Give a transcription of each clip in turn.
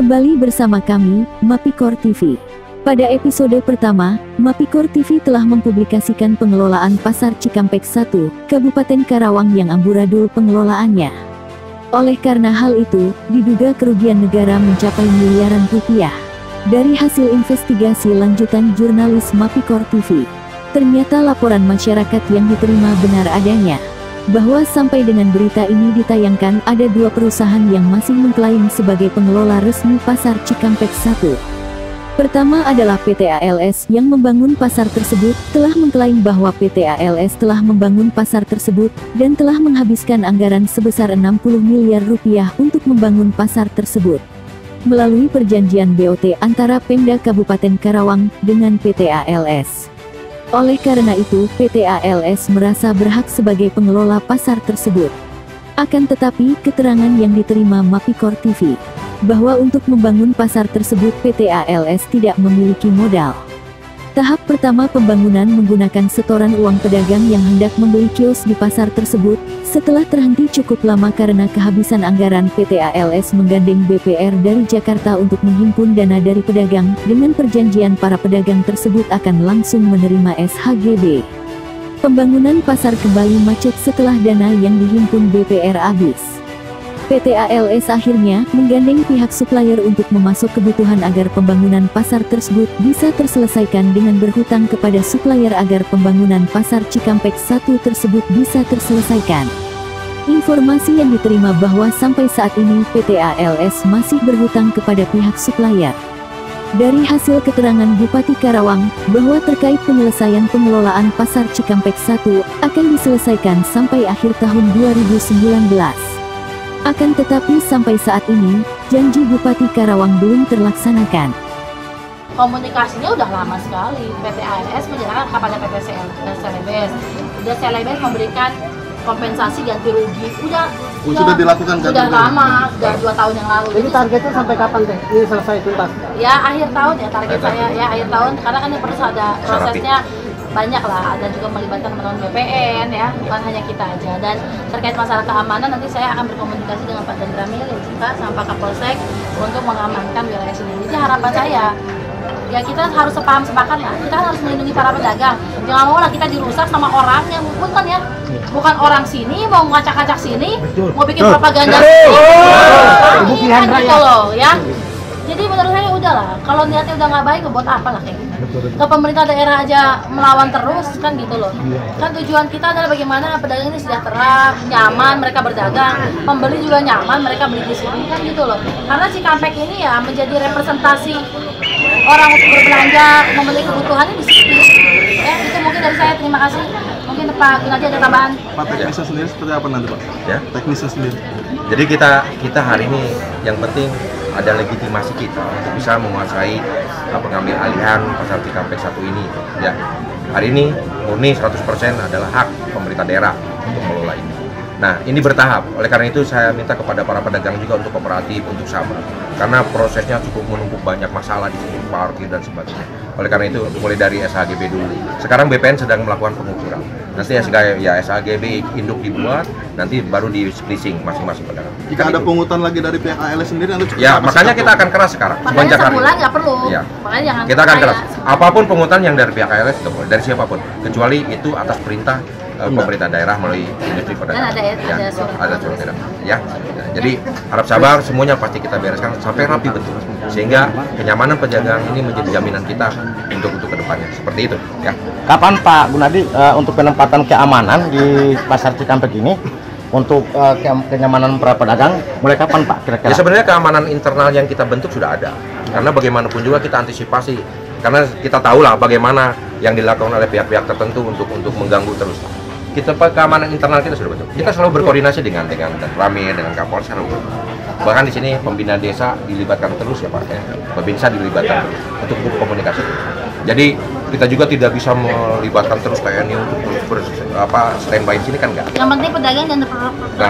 Kembali bersama kami, Mapikor TV. Pada episode pertama, Mapikor TV telah mempublikasikan pengelolaan Pasar Cikampek 1, Kabupaten Karawang yang amburadul pengelolaannya. Oleh karena hal itu, diduga kerugian negara mencapai miliaran rupiah. Dari hasil investigasi lanjutan jurnalis Mapikor TV, ternyata laporan masyarakat yang diterima benar adanya. Bahwa sampai dengan berita ini ditayangkan ada dua perusahaan yang masih mengklaim sebagai pengelola resmi Pasar Cikampek 1. Pertama adalah PT ALS yang membangun pasar tersebut, telah mengklaim bahwa PT ALS telah membangun pasar tersebut, dan telah menghabiskan anggaran sebesar 60 miliar rupiah untuk membangun pasar tersebut. Melalui perjanjian BOT antara Pemda Kabupaten Karawang dengan PT ALS. Oleh karena itu, PT ALS merasa berhak sebagai pengelola pasar tersebut. Akan tetapi, keterangan yang diterima Mapikor TV, bahwa untuk membangun pasar tersebut PT ALS tidak memiliki modal. Tahap pertama pembangunan menggunakan setoran uang pedagang yang hendak membeli kios di pasar tersebut. Setelah terhenti cukup lama karena kehabisan anggaran, PT ALS menggandeng BPR dari Jakarta untuk menghimpun dana dari pedagang, dengan perjanjian para pedagang tersebut akan langsung menerima SHGB. Pembangunan pasar kembali macet setelah dana yang dihimpun BPR habis. PT ALS akhirnya menggandeng pihak supplier untuk memasok kebutuhan agar pembangunan pasar tersebut bisa terselesaikan dengan berhutang kepada supplier agar pembangunan Pasar Cikampek 1 tersebut bisa terselesaikan. Informasi yang diterima bahwa sampai saat ini PT ALS masih berhutang kepada pihak supplier. Dari hasil keterangan Bupati Karawang, bahwa terkait penyelesaian pengelolaan Pasar Cikampek 1 akan diselesaikan sampai akhir tahun 2019. Akan tetapi sampai saat ini, janji Bupati Karawang belum terlaksanakan. Komunikasinya udah lama sekali. PT ALS menyerahkan kepada PT Selebes. Udah Selebes memberikan kompensasi ganti rugi. Sudah dilakukan ganti rugi? Sudah lama, sudah 2 tahun yang lalu. Jadi targetnya sampai kapan teh? Ini selesai tuntas? Ya akhir tahun ya target saya, ya akhir tahun. Karena kan harus ada prosesnya. Banyak lah, dan juga melibatkan teman-teman BPN ya, bukan hanya kita aja. Dan terkait masalah keamanan, nanti saya akan berkomunikasi dengan Pak Dandramil juga sama Pak Kapolsek untuk mengamankan wilayah sini. Jadi harapan saya, ya kita harus sepaham sepakat lah, kita harus melindungi para pedagang. Jangan mau lah kita dirusak sama orang yang bukan ya, bukan orang sini mau ngacak-ngacak sini, mau bikin propaganda sini, kan gitu loh ya. Jadi menurut saya udahlah, kalau niatnya udah nggak baik, buat apa lah kayak gitu. Ke pemerintah daerah aja melawan terus, kan gitu loh. Kan tujuan kita adalah bagaimana pedagang ini sejahtera, nyaman, mereka berdagang, pembeli juga nyaman, mereka beli di sini, kan gitu loh. Karena Cikampek ini ya menjadi representasi orang untuk berbelanja, membeli kebutuhannya di sini. Ya, itu mungkin dari saya, terima kasih. Mungkin Pak Gunadi ada tambahan. Pak, teknisnya sendiri seperti apa nanti Pak? Ya, teknisnya sendiri. Jadi kita hari ini yang penting ada legitimasi kita untuk bisa menguasai pengambil alihan Pasar Cikampek 1 ini. Ya, hari ini murni 100% adalah hak pemerintah daerah untuk mengelola ini. Nah, ini bertahap. Oleh karena itu saya minta kepada para pedagang juga untuk kooperatif, untuk sabar. Karena prosesnya cukup menumpuk banyak masalah di sini, parkir dan sebagainya. Oleh karena itu mulai dari SHGB dulu. Sekarang BPN sedang melakukan pengukuran. Nanti SHGB induk dibuat, nanti baru di splicing masing-masing pedagang. Jika ada pungutan lagi dari pihak ALS sendiri, nanti ya makanya kita akan keras sekarang. Makanya sebulan nggak perlu. Ya. Makanya jangan. Kita akan keras. Apapun pungutan yang dari pihak ALS itu boleh, dari siapapun, kecuali itu atas perintah pemerintah daerah melalui industri pedagang. Dan ada surat edaran. Ya. Jadi harap sabar, semuanya pasti kita bereskan sampai rapi betul, sehingga kenyamanan pedagang ini menjadi jaminan kita untuk kedepannya. Seperti itu. Ya. Kapan Pak Gunadi untuk penempatan keamanan di Pasar Cikampek ini untuk kenyamanan para pedagang mulai kapan Pak kira-kira? Ya sebenarnya keamanan internal yang kita bentuk sudah ada. Karena bagaimanapun juga kita antisipasi. Karena kita tahu lah bagaimana yang dilakukan oleh pihak-pihak tertentu untuk mengganggu terus. Kita keamanan internal kita sudah bentuk. Kita selalu berkoordinasi dengan Ramil, dengan Kapolsek. Bahkan di sini pembina desa dilibatkan terus ya Pak. Pembinsa dilibatkan terus untuk komunikasi. Jadi kita juga tidak bisa melibatkan terus TNI untuk standby di sini kan enggak. Yang penting pedagang dan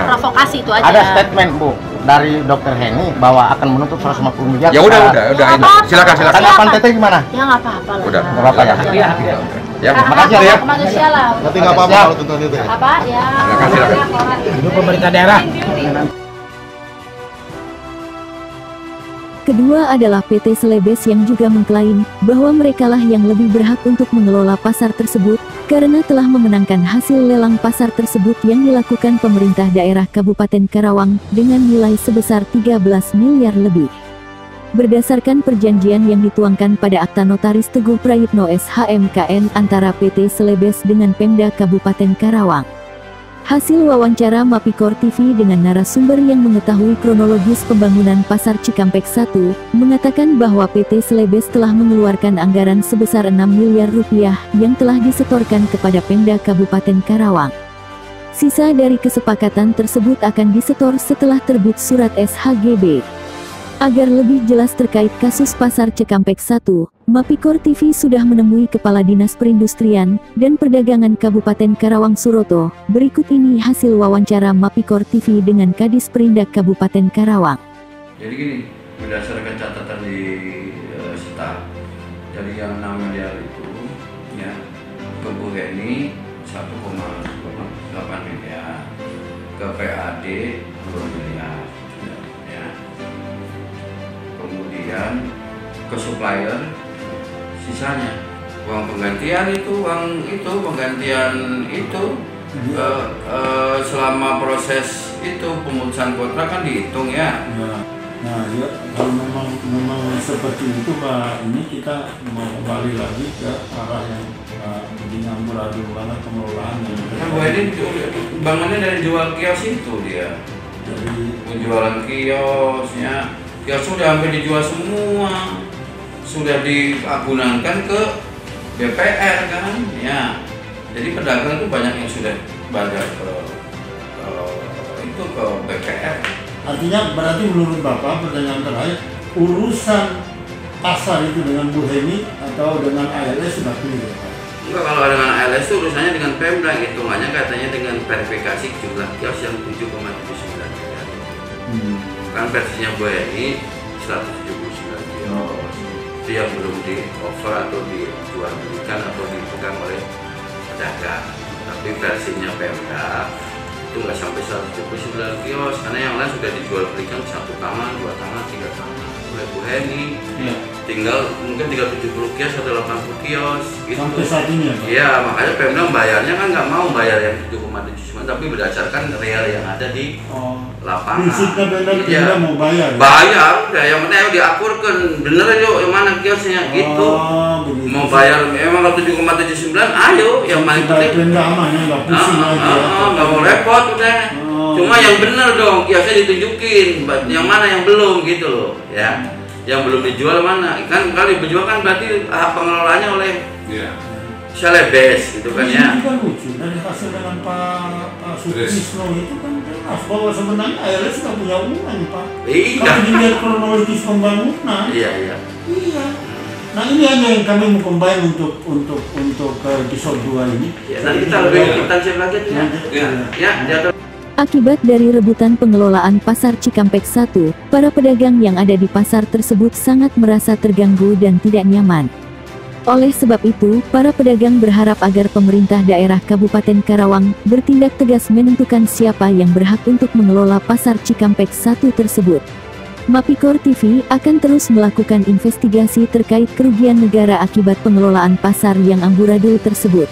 provokasi itu aja. Ada statement Bu dari Dr. Heni bahwa akan menuntut 150 miliar. Ya udah itu. Silakan. Tanggapan Teteh gimana? Ya nggak apa-apa lah. Udah. Nggak apa-apa ya. Ya, makasih ya. Manusia lah. Nanti nggak apa-apa kalau tuntutan itu ya. Apa ya? Silakan. Itu pemerintah daerah. Kedua adalah PT Celebes yang juga mengklaim bahwa merekalah yang lebih berhak untuk mengelola pasar tersebut karena telah memenangkan hasil lelang pasar tersebut yang dilakukan pemerintah daerah Kabupaten Karawang dengan nilai sebesar 13 miliar lebih. Berdasarkan perjanjian yang dituangkan pada Akta Notaris Teguh Prayitno SHMKN antara PT Celebes dengan Pemda Kabupaten Karawang. Hasil wawancara Mapikor TV dengan narasumber yang mengetahui kronologis pembangunan Pasar Cikampek 1, mengatakan bahwa PT Celebes telah mengeluarkan anggaran sebesar 6 miliar rupiah yang telah disetorkan kepada Pemda Kabupaten Karawang. Sisa dari kesepakatan tersebut akan disetor setelah terbit surat SHGB. Agar lebih jelas terkait kasus Pasar Cikampek 1, Mapikor TV sudah menemui Kepala Dinas Perindustrian dan Perdagangan Kabupaten Karawang Suroto. Berikut ini hasil wawancara Mapikor TV dengan Kadis Perindak Kabupaten Karawang. Jadi gini, berdasarkan catatan di staf, dari yang 6 miliar itu, ya, ke Bu Heni 1,8 miliar, ke PAD 2 miliar. Kemudian ke supplier sisanya uang penggantian itu selama proses itu pemutusan kontrak kan dihitung ya. Nah ya, kalau memang seperti itu Pak, ini kita mau kembali lagi ke arah yang dinamburadul banget pengelolaannya. Nah, Bu ini bangunnya dari jual kios itu dia. Jadi penjualan kiosnya. Ya sudah hampir dijual semua, sudah diagunankan ke BPR kan, ya. Jadi pedagang itu banyak yang sudah bayar ke BPR. artinya berarti menurut Bapak pertanyaan terakhir, urusan pasar itu dengan Bu Heni atau dengan ALS sudah clear ya Pak? Enggak, kalau dengan ALS itu urusannya dengan Pemda, hitungannya katanya dengan verifikasi jumlah kios yang 7,79 miliar. Kan versinya Bu Heni 179 kios itu yang belum di offer atau dijual belikan atau dipegang oleh pedagang, tapi versinya Pemda itu nggak sampai 179 kios karena yang lain sudah dijual belikan 1 taman, 2 taman, 3 taman oleh Bu Heni. Tinggal mungkin 370 kios atau 80 kios gitu. Sampai saat ini ya Pak? Iya, makanya Pemda bayarnya kan nggak mau bayar yang 7,79 tapi berdasarkan real yang ada di lapangan. Prinsipnya Pemda Iya. mau bayar ya? Bayar, udah yang penting ayo diakurkan bener yuk yang mana kiosnya gitu. Begitu. Mau bayar memang kalau 7,79 ayo yang paling penting. Pemda aman ya, nggak pusing lagi ya. Nggak mau repot udah. Cuma yang bener dong kiosnya ditunjukin, yang mana yang belum gitu loh ya. Yang belum dijual mana? Kan kalau dijual kan berarti hak pengelolaannya oleh Celebes gitu kan ya. Ini kan lucu, dari hasil dengan Pak Sutrisno itu kan jelas bahwa sebenarnya ALS nggak punya uang Pak. Iya. Kalau dilihat kronologis pembangunan. Iya. Iya. Nah ini hanya yang kami mau combine untuk episode 2 ini. Ya, nanti kita lebih intensif lagi ya. Ya, jatuh. Akibat dari rebutan pengelolaan Pasar Cikampek 1, para pedagang yang ada di pasar tersebut sangat merasa terganggu dan tidak nyaman. Oleh sebab itu, para pedagang berharap agar pemerintah daerah Kabupaten Karawang bertindak tegas menentukan siapa yang berhak untuk mengelola Pasar Cikampek 1 tersebut. Mapikor TV akan terus melakukan investigasi terkait kerugian negara akibat pengelolaan pasar yang amburadul tersebut.